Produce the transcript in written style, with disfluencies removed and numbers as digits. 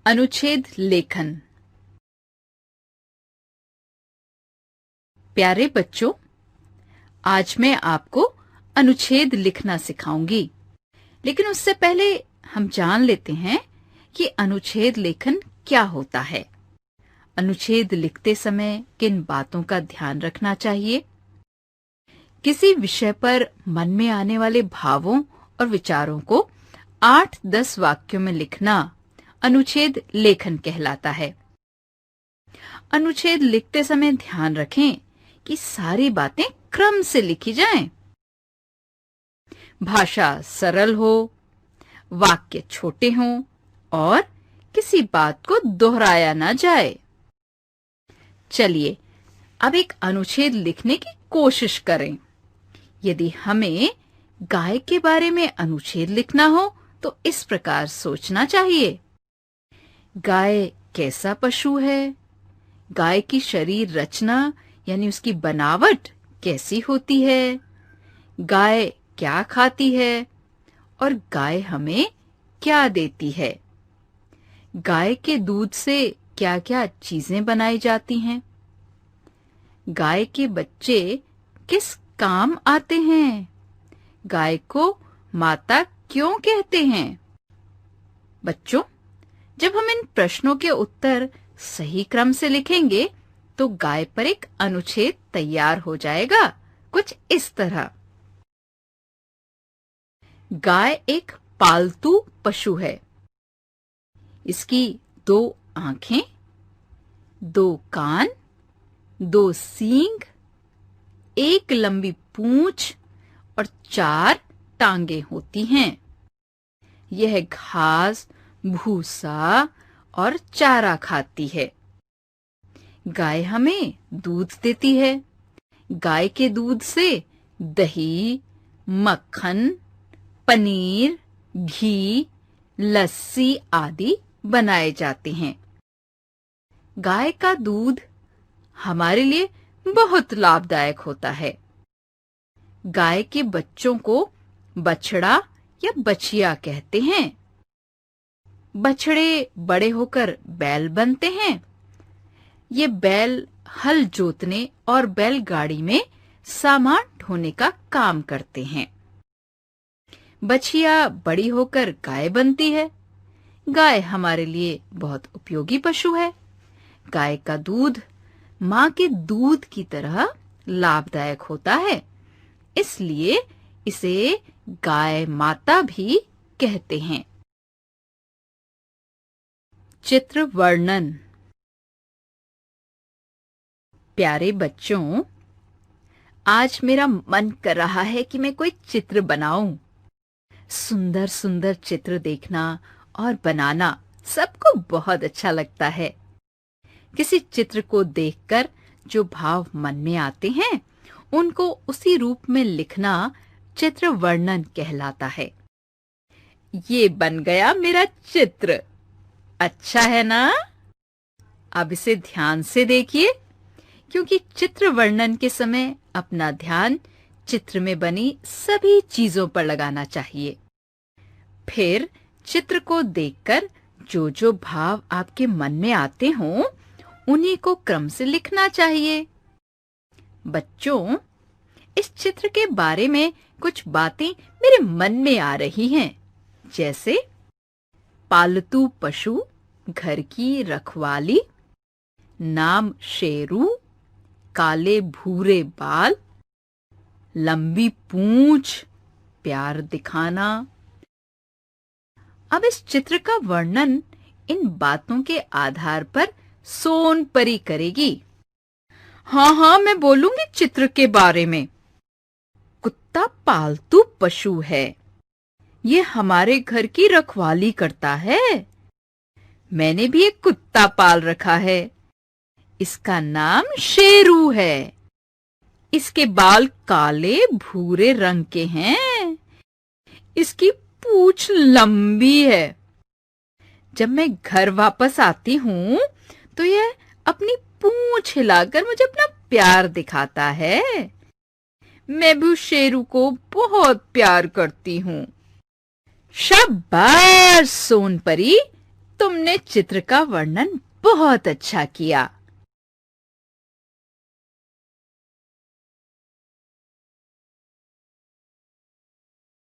अनुच्छेद लेखन। प्यारे बच्चों, आज मैं आपको अनुच्छेद लिखना सिखाऊंगी, लेकिन उससे पहले हम जान लेते हैं कि अनुच्छेद लेखन क्या होता है। अनुच्छेद लिखते समय किन बातों का ध्यान रखना चाहिए। किसी विषय पर मन में आने वाले भावों और विचारों को 8-10 वाक्यों में लिखना अनुच्छेद लेखन कहलाता है। अनुच्छेद लिखते समय ध्यान रखें कि सारी बातें क्रम से लिखी जाएं। भाषा सरल हो, वाक्य छोटे हों और किसी बात को दोहराया ना जाए। चलिए अब एक अनुच्छेद लिखने की कोशिश करें। यदि हमें गाय के बारे में अनुच्छेद लिखना हो तो इस प्रकार सोचना चाहिए। गाय कैसा पशु है? गाय की शरीर रचना यानी उसकी बनावट कैसी होती है? गाय क्या खाती है और गाय हमें क्या देती है? गाय के दूध से क्या-क्या चीजें बनाई जाती हैं? गाय के बच्चे किस काम आते हैं? गाय को माता क्यों कहते हैं? बच्चों, जब हम इन प्रश्नों के उत्तर सही क्रम से लिखेंगे तो गाय पर एक अनुच्छेद तैयार हो जाएगा, कुछ इस तरह। गाय एक पालतू पशु है। इसकी 2 आंखें, 2 कान, 2 सींग, 1 लंबी पूंछ और 4 टांगे होती हैं। यह घास, भूसा और चारा खाती है। गाय हमें दूध देती है। गाय के दूध से दही, मक्खन, पनीर, घी, लस्सी आदि बनाए जाते हैं। गाय का दूध हमारे लिए बहुत लाभदायक होता है। गाय के बच्चों को बछड़ा या बछिया कहते हैं। बछड़े बड़े होकर बैल बनते हैं। ये बैल हल जोतने और बैलगाड़ी में सामान ढोने का काम करते हैं। बछिया बड़ी होकर गाय बनती है। गाय हमारे लिए बहुत उपयोगी पशु है। गाय का दूध माँ के दूध की तरह लाभदायक होता है, इसलिए इसे गाय माता भी कहते हैं। चित्र वर्णन। प्यारे बच्चों, आज मेरा मन कर रहा है कि मैं कोई चित्र बनाऊं। सुंदर सुंदर चित्र देखना और बनाना सबको बहुत अच्छा लगता है। किसी चित्र को देखकर जो भाव मन में आते हैं, उनको उसी रूप में लिखना चित्र वर्णन कहलाता है। ये बन गया मेरा चित्र। अच्छा है ना? अब इसे ध्यान से देखिए, क्योंकि चित्र वर्णन के समय अपना ध्यान चित्र में बनी सभी चीजों पर लगाना चाहिए। फिर चित्र को देखकर जो जो भाव आपके मन में आते हों, उन्हीं को क्रम से लिखना चाहिए। बच्चों, इस चित्र के बारे में कुछ बातें मेरे मन में आ रही हैं, जैसे पालतू पशु, घर की रखवाली, नाम शेरू, काले भूरे बाल, लंबी पूंछ, प्यार दिखाना। अब इस चित्र का वर्णन इन बातों के आधार पर सोनपरी करेगी। हाँ, मैं बोलूंगी चित्र के बारे में। कुत्ता पालतू पशु है। ये हमारे घर की रखवाली करता है। मैंने भी एक कुत्ता पाल रखा है। इसका नाम शेरू है। इसके बाल काले भूरे रंग के हैं। इसकी पूंछ लंबी है। जब मैं घर वापस आती हूँ तो यह अपनी पूंछ हिलाकर मुझे अपना प्यार दिखाता है। मैं भी उस शेरू को बहुत प्यार करती हूँ। शाबाश सोनपरी, तुमने चित्र का वर्णन बहुत अच्छा किया।